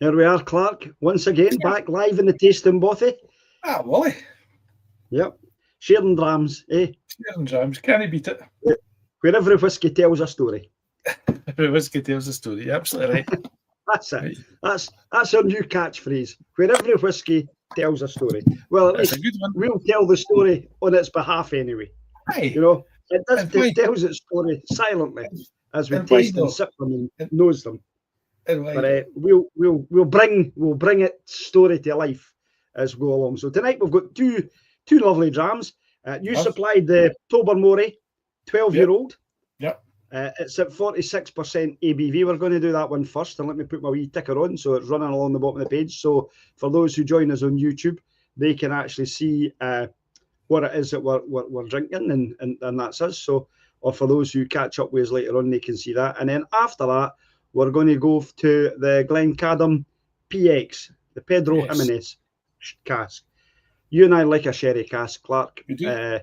Here we are, Clark, once again, back live in the tasting bothy. Ah, Wally. Yep. Sharing drams, eh? Sharing drams, can't beat it. Where every whiskey tells a story. Every whiskey tells a story, you're absolutely right. That's it. Right. That's our new catchphrase. Where every whiskey tells a story. Well, at least we'll tell the story on its behalf anyway. Aye. You know, it tells its story silently as we taste and sip them and nose them. But we'll bring its story to life as we go along. So tonight we've got two lovely drams. You supplied the Tobermory 12-year-old. Yep. It's at 46% ABV. We're going to do that one first, and let me put my wee ticker on so it's running along the bottom of the page. So for those who join us on YouTube, they can actually see what it is that we're drinking, and that's us. So, or for those who catch up with us later on, they can see that. And then after that, we're going to go to the Glencadam PX, the Pedro Jimenez cask. You and I like a sherry cask, Clark. We do.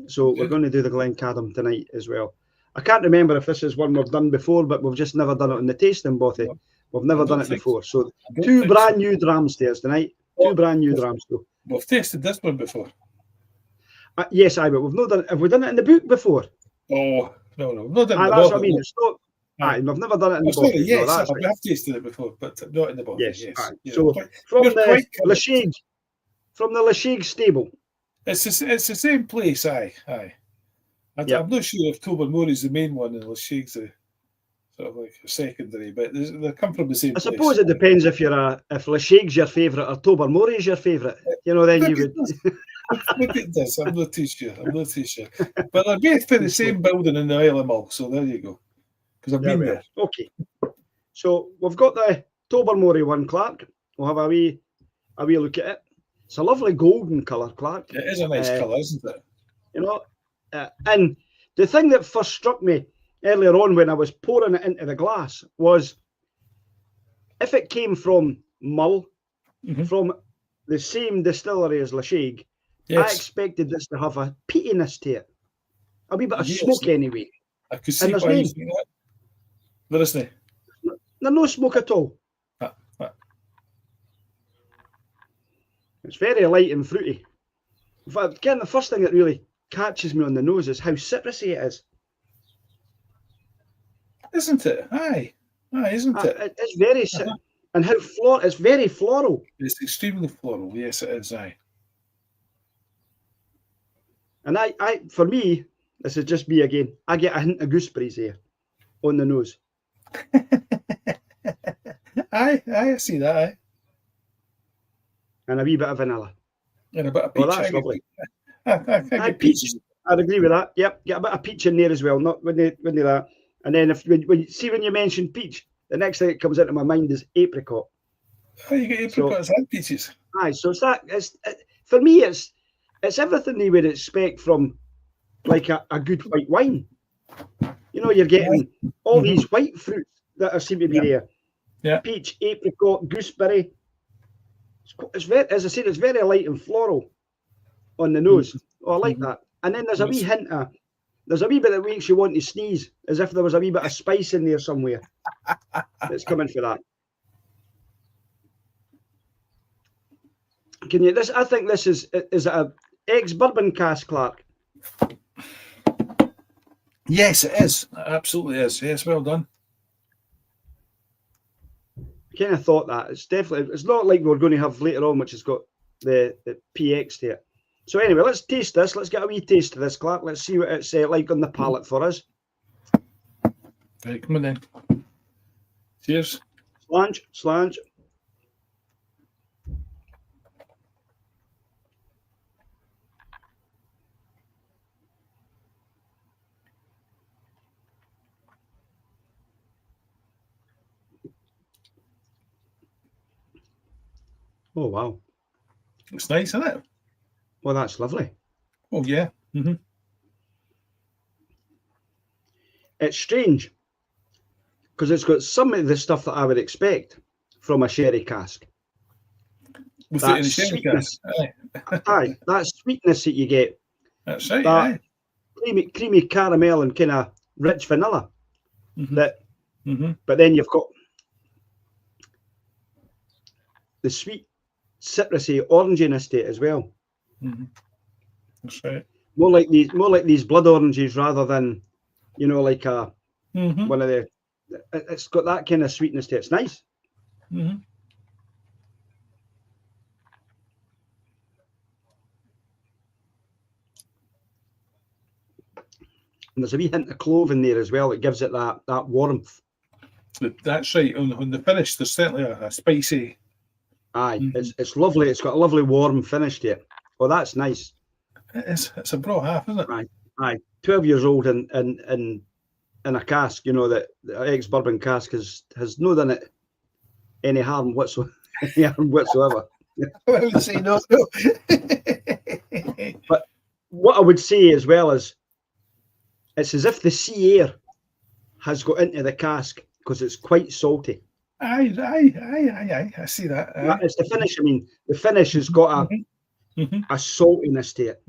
So we're going to do the Glencadam tonight as well. I can't remember if this is one we've done before, but we've just never done it in the tasting bothy. We've never done it before. So two brand new drams there tonight. Two brand new drams. Though. We've tasted this one before. Yes, but we've not done it. Have we done it in the book before? Oh, no. We've not done it in the that's what I mean. It's not. We've never done it in the bothy. Yes, we have tasted it before, but not in the bothy. Yes. So from the Lashig stable. It's the same place, aye. I'm not sure if Tobermory is the main one and Lashig's sort of like a secondary, but they come from the same place. I suppose it depends if Lashig's your favourite or Tobermory is your favourite. You know, then you would. Maybe it does. I'm not too sure. But they're both in the same building in the Isle of Mull, so there you go. Because I've been there. Okay. So we've got the Tobermory one, Clark. We'll have a wee look at it. It's a lovely golden colour, Clark. It is a nice colour, isn't it? You know, and the thing that first struck me earlier on when I was pouring it into the glass was if it came from Mull, from the same distillery as Lashig, I expected this to have a peatiness to it. A wee bit of smoke anyway. I could see why you think that. There isn't. There's no smoke at all. It's very light and fruity. In fact, again, the first thing that really catches me on the nose is how citrusy it is. Isn't it? Aye, isn't it? It's very and how it's very floral. It's extremely floral. Yes, it is. Aye. And for me, this is just me again. I get a hint of gooseberries here on the nose. I see that. Aye. And a wee bit of vanilla. And a bit of peach. Oh, that's lovely. Peach. I'd agree with that. Yep, get a bit of peach in there as well. Not when they that. And then when you mention peach, the next thing that comes into my mind is apricot. Oh, you get apricots and peaches. Aye, so for me, it's everything you would expect from like a good white wine. You know, you're getting all these white fruits that seem to be there. Yeah. Peach, apricot, gooseberry. It's very, as I said, it's very light and floral on the nose. Oh, I like that. And then there's a wee hint of, there's a wee bit that makes you want to sneeze, as if there was a wee bit of spice in there somewhere that's coming for that. I think this is a ex-bourbon cask, Clark. Yes, it is. It absolutely is. Yes, well done. I kind of thought that. It's not like we're going to have later on, which has got the PX to it. So anyway, let's taste this. Let's get a wee taste of this, Clark. Let's see what it's like on the palate for us. Right, come on then. Cheers. Slange. Oh, wow. It's nice, isn't it? Well, that's lovely. Oh, yeah. It's strange because it's got some of the stuff that I would expect from a sherry cask. That sweetness. Aye, that sweetness that you get. That's right. That creamy caramel and kind of rich vanilla. But then you've got the sweet, citrusy, orangey in estate as well. Mm-hmm. That's right. More like these blood oranges rather than, you know, like a one of the. It's got that kind of sweetness to it. It's nice. Mm-hmm. And there's a wee hint of clove in there as well. It gives it that warmth. That's right. On the finish, there's certainly a spicy. Aye, it's lovely. It's got a lovely warm finish to it. Oh, that's nice. It's a bra half, isn't it? Aye. 12 years old in a cask. You know that the ex-bourbon cask has no done it any harm whatsoever. I would say no. But what I would say as well is, it's as if the sea air has got into the cask because it's quite salty. Aye. I see that. Aye. It's the finish. I mean, the finish has got a saltiness to it.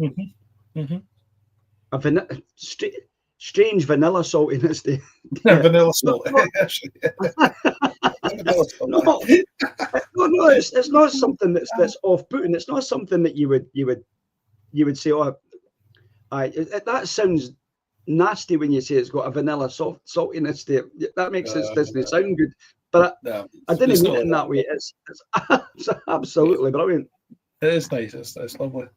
A strange vanilla saltiness to it. Vanilla salt. No, it's not something that's off-putting. It's not something that you would say, oh, that sounds nasty when you say it's got a vanilla saltiness to it. That makes it doesn't sound good. But I didn't mean it in that way. It's absolutely brilliant. It is nice. It's lovely.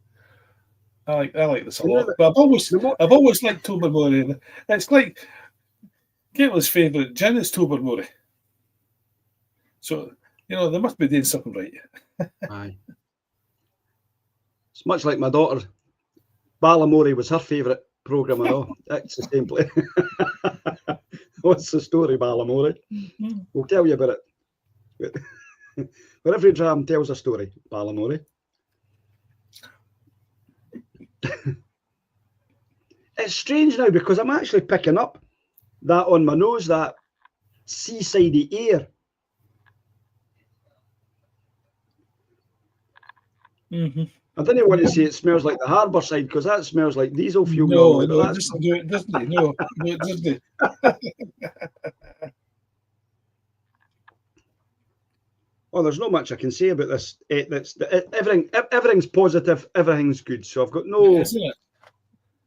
I like this a lot. But I've always liked Tobermory. It's like Caitlin's favourite gin is Tobermory. So they must be doing something right. Aye. It's much like my daughter. Balamory was her favourite programme and all. It's the same place. What's the story, Balamory? We'll tell you about it. But every dram tells a story, Balamory. It's strange now because I'm actually picking up that on my nose, that seasidey air. I didn't want to say it smells like the harbour side because that smells like diesel fuel. No, it doesn't. No, it doesn't. Oh, there's not much I can say about this. Everything's positive. Everything's good. So I've got no. Isn't it?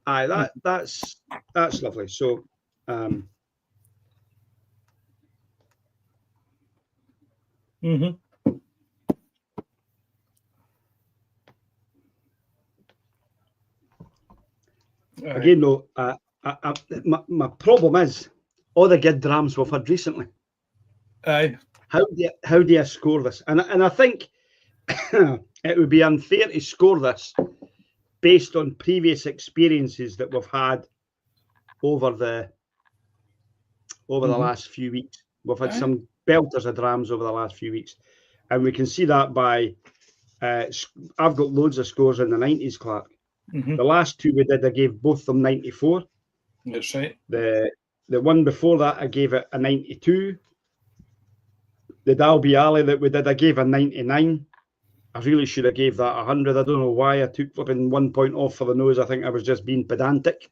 Aye, that's lovely. So, Again, though, my problem is all the good drams we've had recently. Aye. How do you score this? And I think it would be unfair to score this based on previous experiences that we've had over the last few weeks. We've had some belters of drams over the last few weeks, and we can see that by I've got loads of scores in the 90s, Clark. The last two we did, I gave both them 94. That's right. The one before that, I gave it a 92. The Dalby Alley that we did, I gave a 99. I really should have gave that 100. I don't know why I took flipping 1 point off for the nose. I think I was just being pedantic.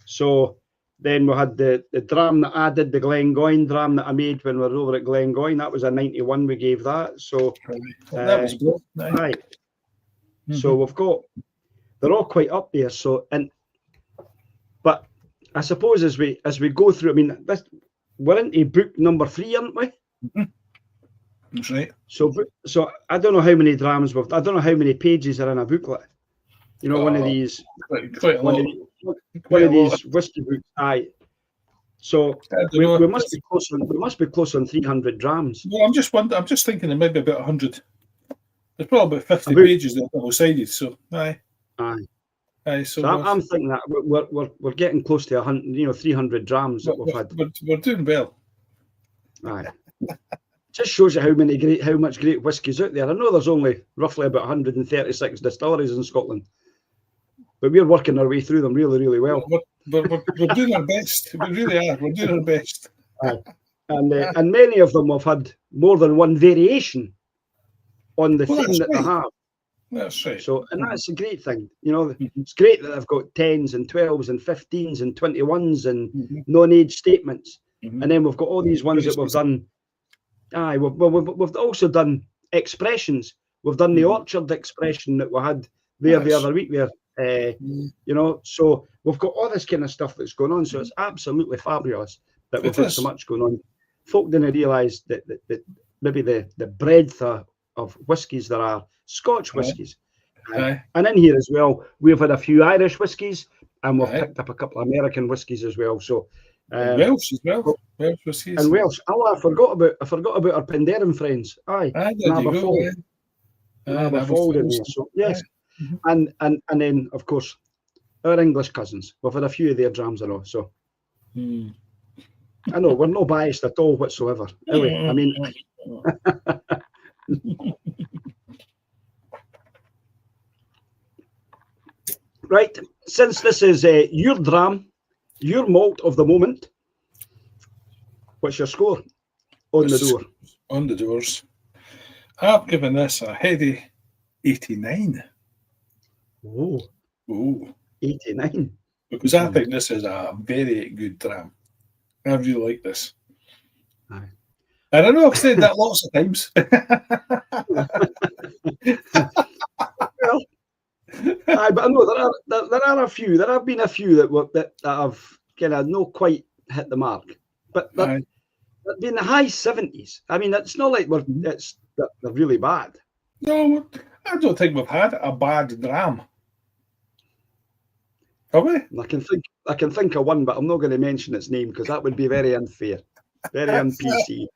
So then we had the dram that I did, the Glengoyne dram that I made when we were over at Glengoyne. That was a 91. We gave that. So that was good. Right. So we've got. They're all quite up there. So but I suppose as we go through, I mean, we're into book number 3, aren't we? That's right. So I don't know how many drams I don't know how many pages are in a booklet. You know, one of these, one of these whiskey books. Aye. So we must be close on. We must be close on 300 drams. Well, I'm just thinking there might be about 100. There's probably about 50 pages that are double-sided. So aye. So I'm thinking that we're getting close to 100, 300 drams that we've had. We're doing well. Aye. Just shows you how much great whiskey's out there. I know there's only roughly about 136 distilleries in Scotland, but we're working our way through them really, really well. We're doing our best. We really are. We're doing our best. And many of them have had more than one variation on the theme that they have. That's right. So, and that's a great thing. It's great that they've got 10s and 12s and 15s and 21s and non-age statements. And then we've got all these ones that we've done. We've also done expressions. We've done the orchard expression that we had there the other week there. You know, so we've got all this kind of stuff that's going on. So it's absolutely fabulous that we've got so much going on. Folk didn't realise that maybe the breadth of whiskies there are, Scotch whiskies. And in here as well, we've had a few Irish whiskies, and we've picked up a couple of American whiskies as well. So Welsh as well. Welsh whiskies. And Welsh. Oh, I forgot about our Penderyn friends. Aye. Aberfold. Aberfold in there. So yes. And then of course our English cousins. We've had a few of their drams and all. So I know we're no biased at all whatsoever. Anyway, I mean right, since this is your dram, your malt of the moment, what's your score on the door? On the doors. I've given this a heady 89. Oh, 89. Because I think this is a very good dram. I really like this. Aye. And I know I've said that lots of times. Well, aye, but I know there are a few. There have been a few that have kind of not quite hit the mark, but they've been the high 70s. I mean, it's not like they're really bad. No, I don't think we've had a bad dram. Have we? I can think of one, but I'm not going to mention its name because that would be very unfair, very un-PC.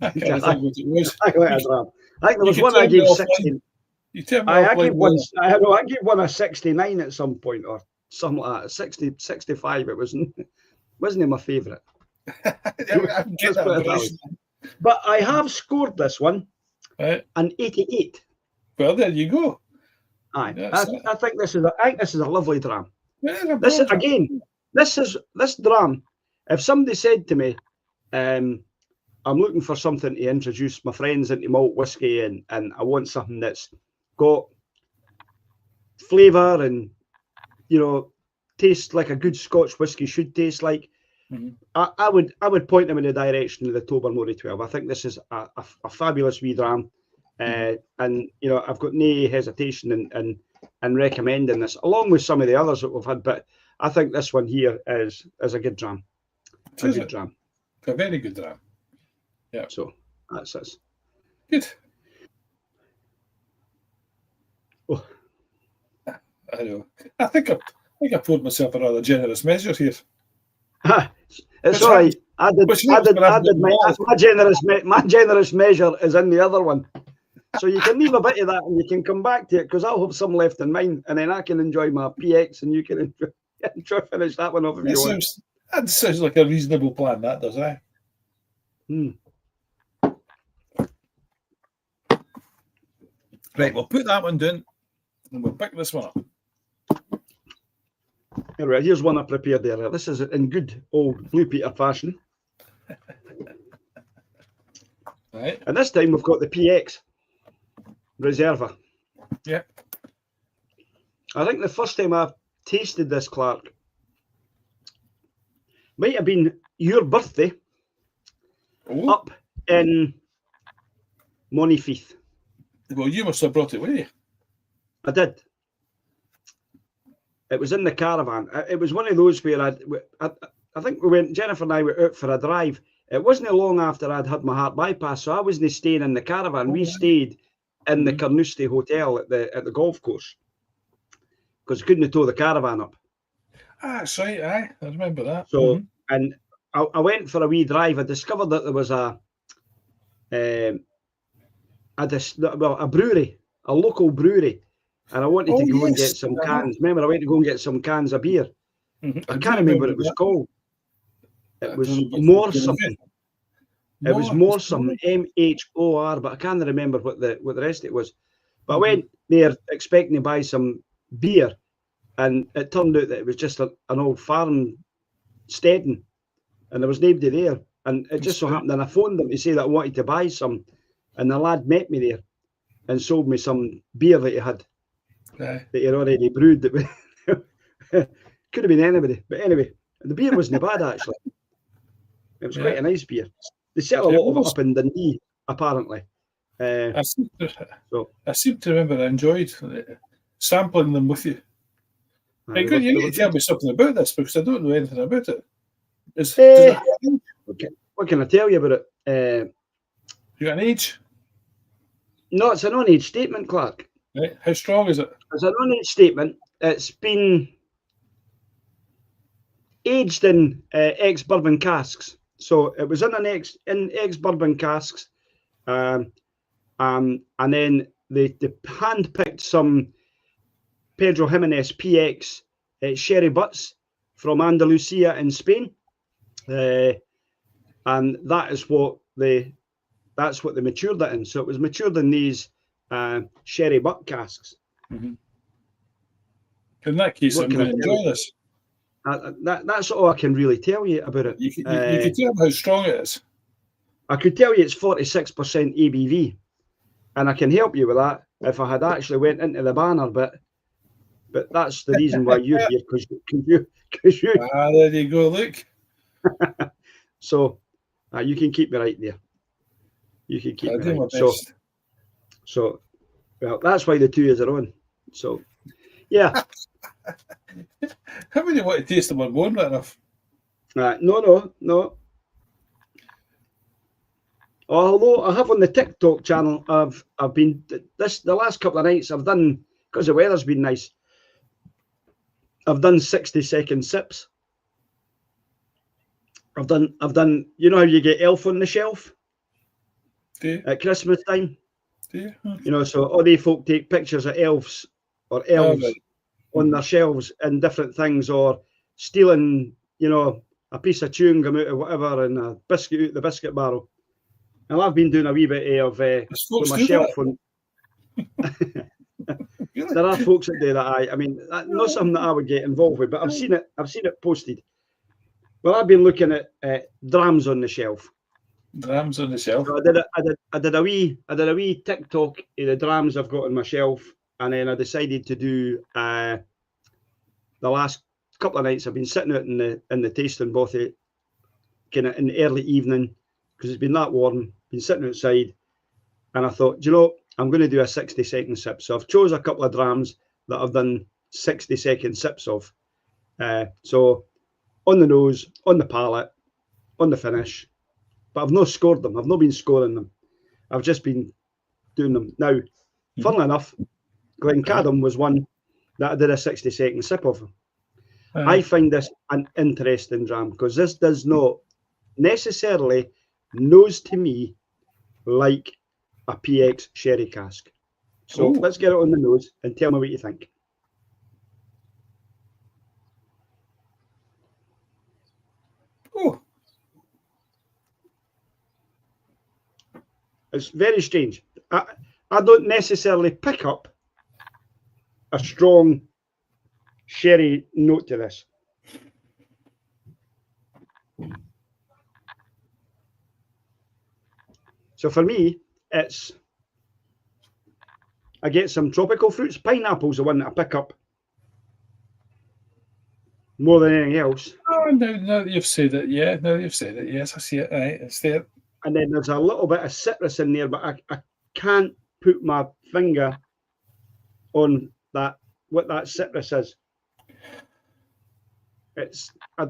I can't think what it was. I think there was one I gave 60. I gave one a 69 at some point or something like that. 60, 65. It wasn't my favourite. But I have scored this one an 88. Well, there you go. Aye, I think this is a lovely dram. Yeah, this dram. If somebody said to me, I'm looking for something to introduce my friends into malt whiskey, and I want something that's got flavour and taste like a good Scotch whiskey should taste like, I would point them in the direction of the Tobermory 12. I think this is a fabulous wee dram, and I've got no hesitation in recommending this, along with some of the others that we've had. But I think this one here is a good dram. A good dram. A very good dram. Yeah. So that's us. Good. Oh. I know. I think I poured myself a rather generous measure here. It's all right. I did my generous measure is in the other one. So you can leave a bit of that and you can come back to it, because I'll have some left in mine, and then I can enjoy my PX and you can finish that one off if you want. That sounds like a reasonable plan, that does, eh? Right, we'll put that one down and we'll pick this one up. All right, here's one I prepared there. This is in good old Blue Peter fashion. Right. And this time we've got the PX Reserva. Yeah. I think the first time I tasted this, Clark, might have been your birthday up in Monifeith. Well, you must have brought it with you. I did. It was in the caravan. It was one of those where I think Jennifer and I were out for a drive. It wasn't long after I'd had my heart bypass, so I wasn't staying in the caravan. We stayed in the Carnoustie Hotel at the golf course because I couldn't tow the caravan up. Ah, that's right. Aye, I remember that. So, and I went for a wee drive. I discovered that there was a brewery, a local brewery, and I wanted to go and get some cans. Remember, I went to go and get some cans of beer. I can't remember what it was called. It was more something. It was more something, MHOR, but I can't remember what the rest of it was. But I went there expecting to buy some beer, and it turned out that it was just an old farm steading, and there was nobody there. And it just so happened, and I phoned them to say that I wanted to buy some, and the lad met me there and sold me some beer that he had, that he had already brewed. That could have been anybody, but anyway, the beer wasn't bad actually. It was quite a nice beer. They sell a lot of it up in Dundee, apparently. I seem to remember I enjoyed sampling them with you. Hey, good, you need to tell me something about this because I don't know anything about it. What can I tell you about it? You got an age? No, it's a non-age statement, Clark. Right. How strong is it? It's a non-age statement. It's been aged in ex-bourbon casks. So it was in ex-bourbon casks, and then they hand-picked some Pedro Jimenez PX sherry butts from Andalusia in Spain, and that's what they matured it in. So it was matured in these sherry butt casks. Mm-hmm. In that case, I'm going to enjoy this. That's all I can really tell you about it. You can tell me how strong it is. I could tell you it's 46% ABV, and I can help you with that if I had actually went into the banner, but that's the reason why you're here, because you. There you go. Look. So you can keep me right there. You can keep me right. So well, that's why the 2 years are on. So yeah. How many want to taste them on one right enough? No. Although I have on the TikTok channel, I've been the last couple of nights I've done, because the weather's been nice, I've done 60-second sips. I've done. You know how you get elf on the shelf at Christmas time? Do you? You know, so all they folk take pictures of elves on their shelves and different things, or stealing, you know, a piece of chewing gum out of whatever and a biscuit out the biscuit barrel. And I've been doing a wee bit of with my shelf on. There are folks that do that. I mean, not something that I would get involved with, but I've seen it posted. Well, I've been looking at drams on the shelf. Drams on the shelf. So I did a wee TikTok of the drams I've got on my shelf, and then I decided to do the last couple of nights I've been sitting out in the tasting bothy, kind of in the early evening, because it's been that warm. Been sitting outside, and I thought, you know, I'm going to do a 60-second sip. So I've chose a couple of drams that I've done 60-second sips of. So on the nose, on the palate, on the finish, but I've not scored them. I've not been scoring them. I've just been doing them. Now, funnily enough, Glencadam was one that I did a 60-second sip of. I find this an interesting dram because this does not necessarily nose to me like a PX sherry cask. So let's get it on the nose and tell me what you think. Oh, it's very strange. I don't necessarily pick up a strong sherry note to this. So for me, I get some tropical fruits. Pineapple's the one that I pick up more than anything else. Oh, now that you've said it, yes, I see it. Right, it's there. And then there's a little bit of citrus in there, but I can't put my finger on what that citrus is. I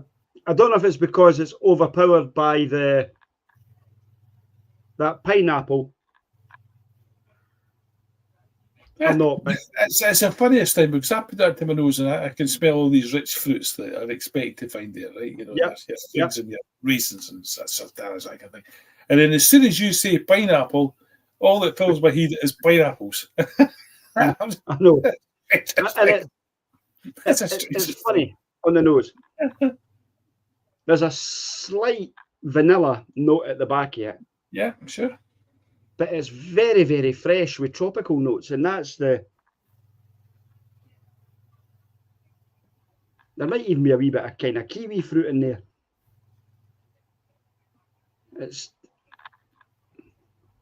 don't know if it's because it's overpowered by that pineapple. Yeah, not, but it's the funniest thing because I put that to my nose and I can smell all these rich fruits that I expect to find there, right? You know, things in your raisins and such that kind of thing. And then as soon as you say pineapple, all that fills my head is pineapples. I know. It's funny on the nose. There's a slight vanilla note at the back of it. Yeah, I'm sure. But it's very, very fresh with tropical notes, and that's there might even be a wee bit of kind of kiwi fruit in there.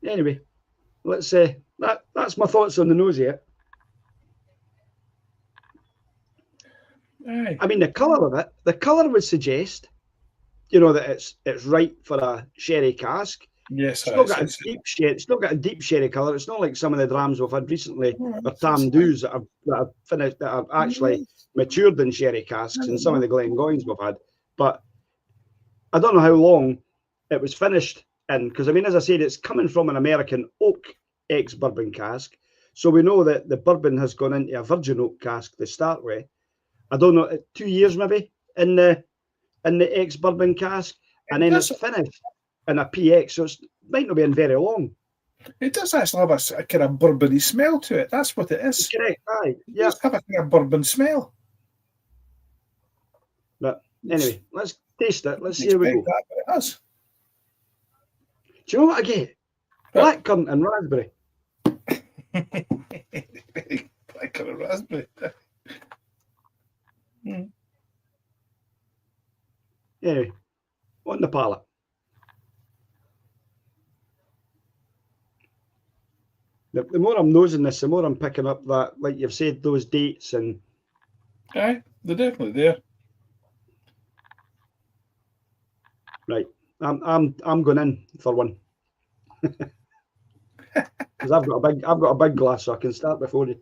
Anyway, let's say that's my thoughts on the nose here. Aye. I mean, the colour of it, the colour would suggest, you know, that it's right for a sherry cask. Yes, It's not got a deep sherry. It's not got a deep sherry colour. It's not like some of the drams we've had recently, or Tamdoos that have finished, that have actually matured in sherry casks, and some of the Glengoynes we've had. But I don't know how long it was finished in, because I mean, as I said, it's coming from an American oak ex-bourbon cask, so we know that the bourbon has gone into a virgin oak cask to start with. I don't know, 2 years maybe in the ex-bourbon cask, and then it's finished in a PX, so it might not be in very long. It does actually have a kind of bourbony smell to it. That's what it is. Correct, aye. Yeah. It does have a kind of bourbon smell. But anyway, let's taste it. Let's see how we go. That, but it has. Do you know what I get? Blackcurrant and raspberry. Blackcurrant and raspberry. Anyway, on the palate. The more I'm nosing this, the more I'm picking up that, like you've said, those dates and. Aye, they're definitely there. Right, I'm going in for one. Because I've got a big glass, so I can start before you.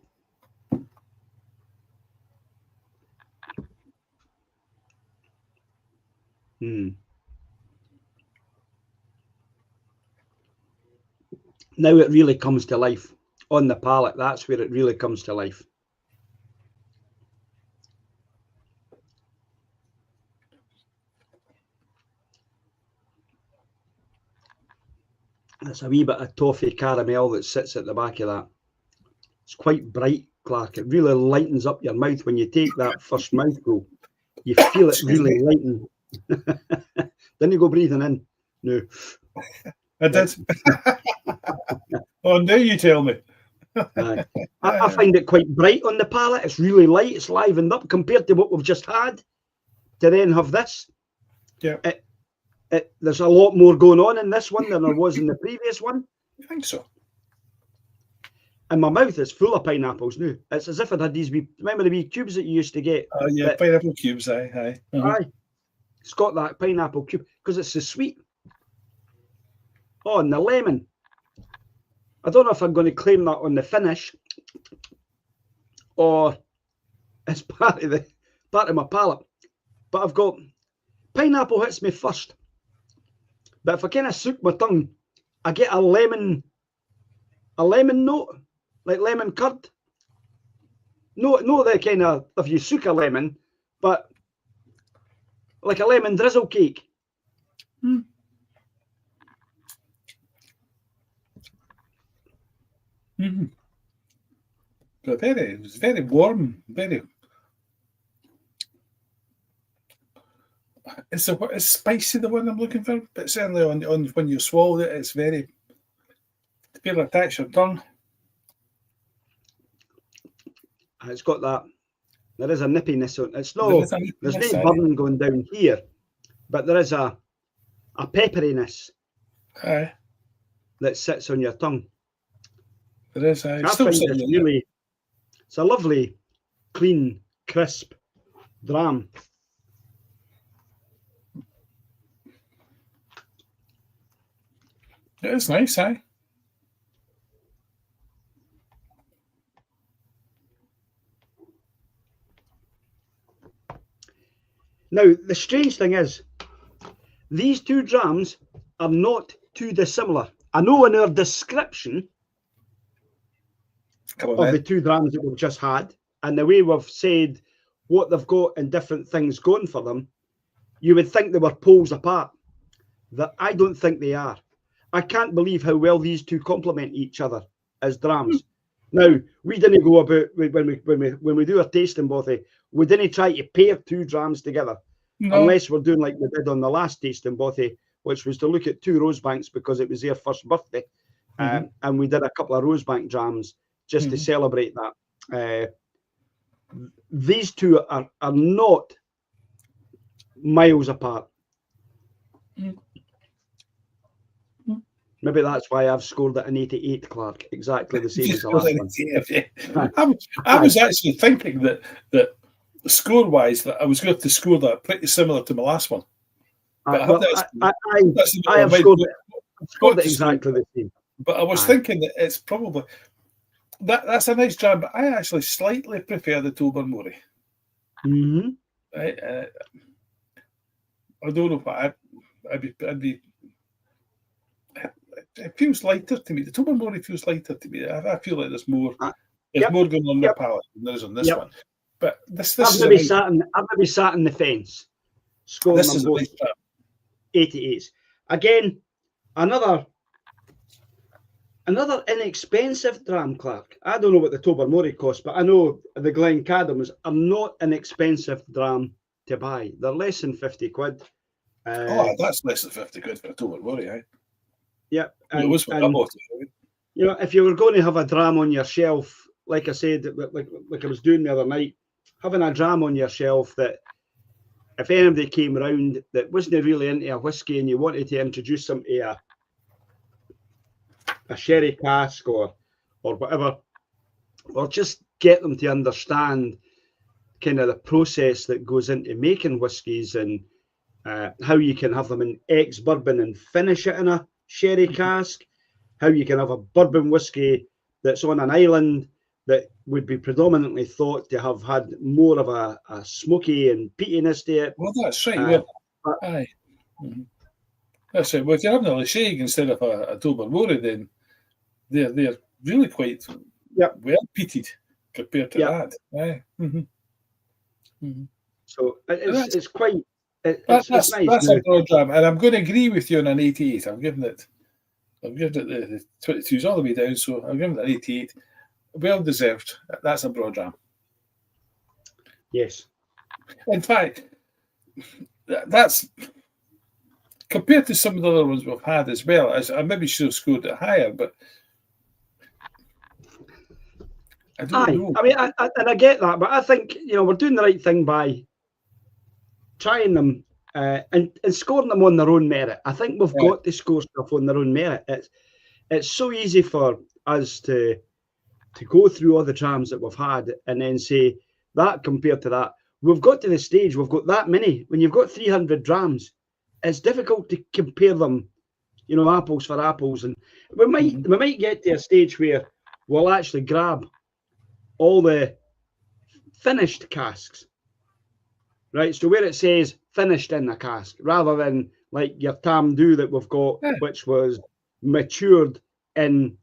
Now it really comes to life on the palate. That's where it really comes to life. There's a wee bit of toffee caramel that sits at the back of that. It's quite bright, Clark. It really lightens up your mouth when you take that first mouthful. You feel it really lighten. Then you go breathing in. No. I did. Oh, now you tell me. I find it quite bright on the palate. It's really light. It's livened up compared to what we've just had. To then have this. Yeah. There's a lot more going on in this one than there was in the previous one. I think so. And my mouth is full of pineapples now. It's as if it had these wee, remember the wee cubes that you used to get? Oh, yeah, pineapple cubes, aye. Aye. It's got that pineapple cube because it's so sweet. Oh, and the lemon. I don't know if I'm going to claim that on the finish or it's part of my palate. But I've got pineapple hits me first. But if I kind of soak my tongue, I get a lemon note, like lemon curd. No, the kind of, if you soak a lemon, but like a lemon drizzle cake. But it was very warm, very. It's spicy, the one I'm looking for, but certainly on when you swallow it, it's very. Feel attached your tongue. It's got that. There is a nippiness on it. It's no. There's no burn going down here, but there is a pepperiness. Aye. That sits on your tongue. There is. I find it's a lovely, clean, crisp dram. It is nice, aye. Now, the strange thing is, these two drams are not too dissimilar. I know in our description of the two drams that we've just had, and the way we've said what they've got and different things going for them, you would think they were poles apart. That I don't think they are. I can't believe how well these two complement each other as drams. Now, we didn't go about when we do a tasting, Bothy, we didn't try to pair two drams together, unless we're doing like we did on the last tasting, Bothy, which was to look at two Rosebanks because it was their first birthday, and we did a couple of Rosebank drams just to celebrate that. These two are not miles apart. Maybe that's why I've scored it an 88, Clark. Exactly the same as the last one. I was actually thinking that score-wise, that I was going to score that pretty similar to my last one. But I have scored it. scored it exactly the same. But I was thinking that it's probably that's a nice dram, but I actually slightly prefer the Tobermory. Mm-hmm. I don't know what I'd be. It feels lighter to me. The Tobermory feels lighter to me. I feel like there's more. There's more going on my palate than there is on this one. But this I've maybe sat in the fence, scoring on both 88s. Again, another inexpensive dram, Clark. I don't know what the Tobermory costs, but I know the Glencadams are not an expensive dram to buy. They're less than 50 quid. That's less than 50 quid for a Tobermory, eh? Yeah. It was what I bought it. You know, if you were going to have a dram on your shelf, like I said, like I was doing the other night, having a dram on your shelf that if anybody came round that wasn't really into a whiskey and you wanted to introduce them to a sherry cask or whatever, or just get them to understand kind of the process that goes into making whiskies and how you can have them in ex-bourbon and finish it in a sherry cask, how you can have a bourbon whiskey that's on an island that would be predominantly thought to have had more of a smoky and peatiness to it. Well, that's right. Aye. Mm-hmm. That's right. Well, if you're having a Lasheg instead of a Tobermory, then they're really quite well peated compared to that. Aye. Mm-hmm. Mm-hmm. So it's quite. That's nice. That's a broad dram, and I'm going to agree with you on an 88. I'm giving it the 22s all the way down, so I'm giving it an 88. Well deserved. That's a broad dram. Yes. In fact, that's compared to some of the other ones we've had as well. I maybe should have scored it higher, but I don't know. I mean, I get that, but I think we're doing the right thing by trying them and scoring them on their own merit. I think we've got to score stuff on their own merit. It's so easy for us to go through all the drams that we've had and then say that compared to that. We've got to the stage, we've got that many. When you've got 300 drams, it's difficult to compare them, apples for apples. And we might get to a stage where we'll actually grab all the finished casks, right? So where it says finished in the cask, rather than like your Tam Do that we've got, which was matured in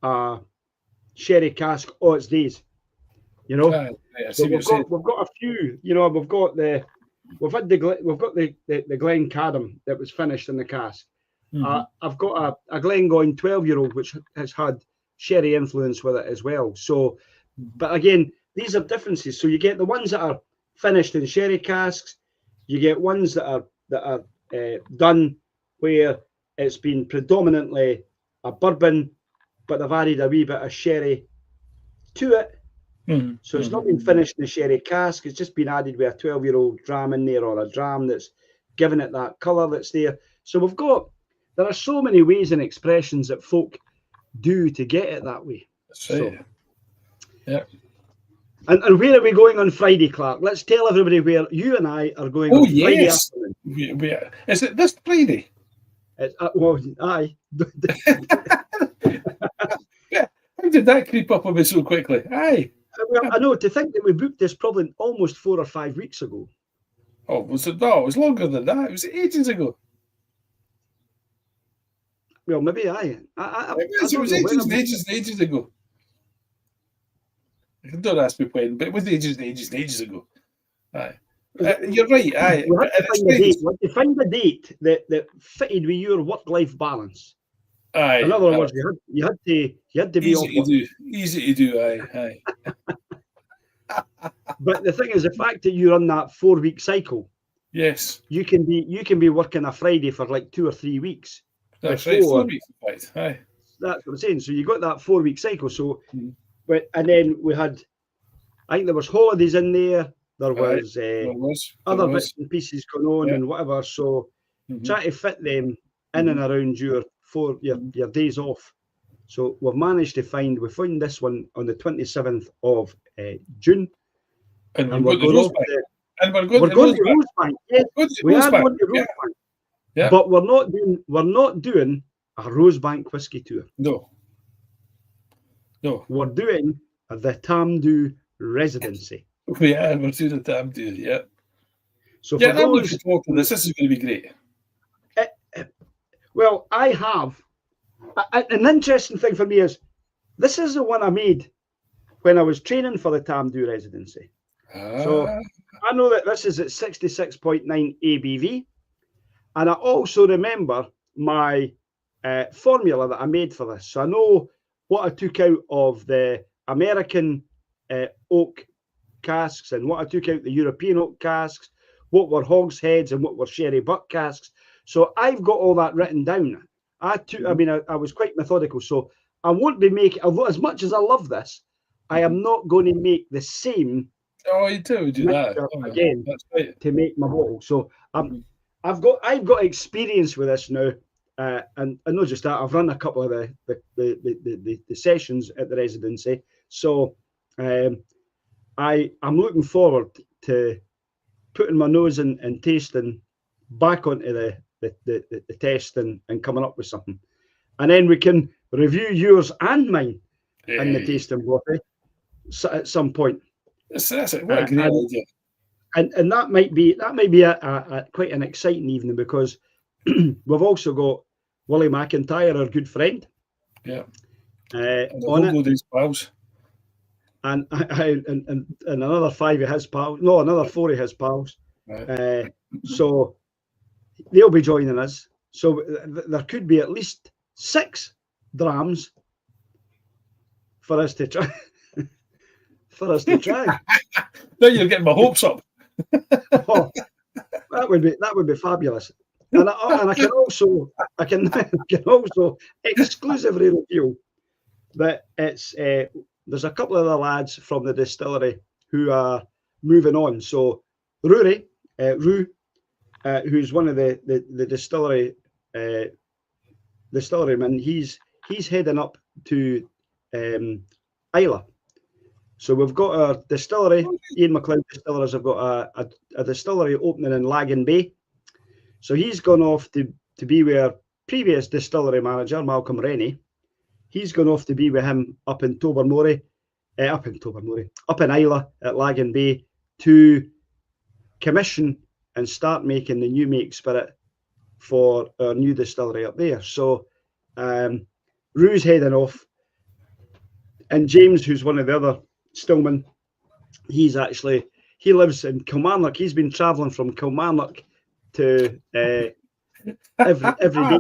a sherry cask all its days, So we've got a few, we've got the Glencadam that was finished in the cask. Mm-hmm. I've got a Glengoyne 12-year-old which has had sherry influence with it as well. So, but again, these are differences. So you get the ones that are finished in sherry casks, you get ones that are done where it's been predominantly a bourbon, but they've added a wee bit of sherry to it. Mm-hmm. So it's not been finished in a sherry cask, it's just been added with a 12-year-old dram in there, or a dram that's given it that colour that's there. So there are so many ways and expressions that folk do to get it that way. That's right. So, yeah. And where are we going on Friday, Clark? Let's tell everybody where you and I are going on Friday afternoon. Is it this Friday? Aye. How did that creep up on me so quickly? Aye. Well, I know, to think that we booked this probably almost 4 or 5 weeks ago. Oh, was it? No, it was longer than that. It was ages ago. Well, maybe it was ages ago. Don't ask me when, but it was ages ago. Aye. You're right. Aye. You had to find a date that fitted with your work-life balance. Aye. In other words, you had to be off work. Easy to do. Aye. But the thing is, the fact that you're on that 4-week cycle, yes, you can be working a Friday for like 2 or 3 weeks. That's right. 4 weeks. Right. Aye. That's what I'm saying. So you got that 4-week cycle. So, and then we had, I think there was holidays in there. There was other bits and pieces going on and whatever. So try to fit them in and around your days off. So we found this one on the 27th of June. And we're going to Rosebank. Yes, we are going to Rosebank. Yeah. But we're not doing a Rosebank Whisky Tour. No. No. We're doing the Tamdhu Residency. Yeah, we're doing the Tamdhu, yeah. So yeah, for I'm those, looking forward to this. This is going to be great. Well, I have. An interesting thing for me is this is the one I made when I was training for the Tamdhu Residency. So I know that this is at 66.9 ABV. And I also remember my formula that I made for this. So I know what I took out of the American oak casks and what I took out the European oak casks, what were hogsheads and what were sherry butt casks. So I've got all that written down. I was quite methodical. So I won't be making, although as much as I love this, I am not going to make the same. Oh, you do that again to make my bottle. So I've got experience with this now, and not just that. I've run a couple of the sessions at the residency. So I'm looking forward to putting my nose and tasting back onto the test and coming up with something, and then we can review yours and mine in the tasting bottle at some point. That's it. What a great idea! And that might be a quite an exciting evening because we've also got Willie McIntyre, our good friend. Yeah. On it. These pals. And another 5 of his pals. No, another 4 of his pals. Right. So they'll be joining us. So there could be at least 6 drams for us to try. Now you're getting my hopes up. Oh, that would be fabulous. And I can also exclusively reveal that it's there's a couple of the lads from the distillery who are moving on. So Rue, who's one of the distillerymen, he's heading up to Isla. So we've got our distillery, Ian McLeod Distillers have got a distillery opening in Lagan Bay. So he's gone off to be with our previous distillery manager, Malcolm Rennie. He's gone off to be with him up in Tobermory, up in Isla at Lagan Bay to commission and start making the new make spirit for our new distillery up there. So Rue's heading off. And James, who's one of the other Stillman, he lives in Kilmarnock. He's been travelling from Kilmarnock to every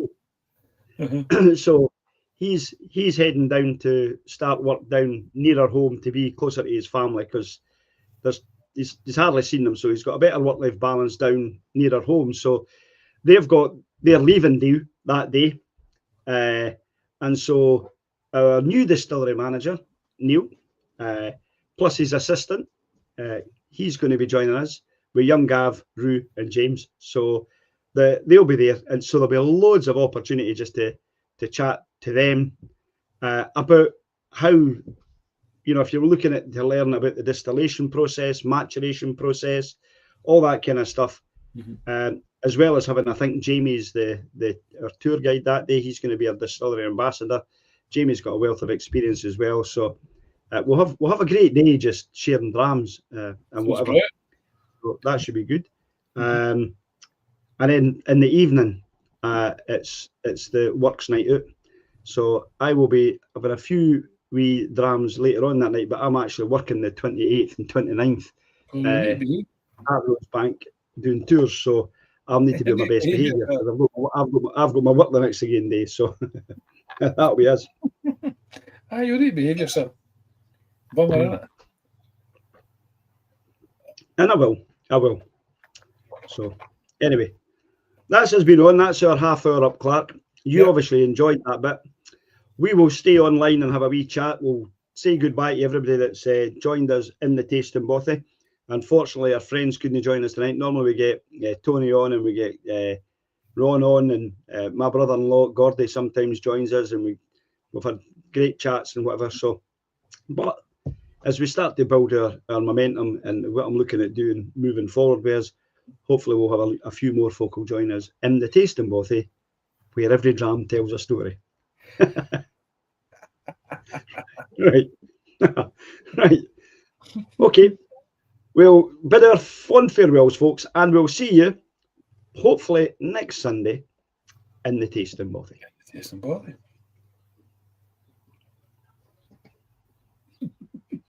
day. So he's heading down to start work down nearer home to be closer to his family because he's hardly seen them. So he's got a better work-life balance down nearer home. So they've got their leaving due that day, and so our new distillery manager Neil, plus his assistant, he's going to be joining us with young Gav, Rue, and James. So they'll be there, and so there'll be loads of opportunity just to chat to them about how, if you're looking to learn about the distillation process, maturation process, all that kind of stuff, as well as having, I think Jamie's our tour guide that day. He's going to be our distillery ambassador. Jamie's got a wealth of experience as well, so we'll have a great day just sharing drams and whatever. So that should be good. And then in the evening, it's the works night out. So I will be having a few wee drams later on that night, but I'm actually working the 28th and 29th at Rosebank doing tours. So I'll need to be on my best behaviour because I've got my work the next again day. So that'll be us. You need to behave yourself. Bummer, and I will. So anyway, that's has been on. That's our half hour up, Clark. You obviously enjoyed that bit. We will stay online and have a wee chat. We'll say goodbye to everybody that's joined us in the tasting bothy. Unfortunately, our friends couldn't join us tonight. Normally we get Tony on and we get Ron on, and my brother-in-law Gordy sometimes joins us, and we've had great chats and whatever. So, but as we start to build our momentum and what I'm looking at doing moving forward with us, hopefully we'll have a few more folk will join us in the tasting bothy where every dram tells a story. Right. Right. Okay. Well, bid our fond farewells, folks, and we'll see you hopefully next Sunday in the Tasting Bothy. Tasting Bothy.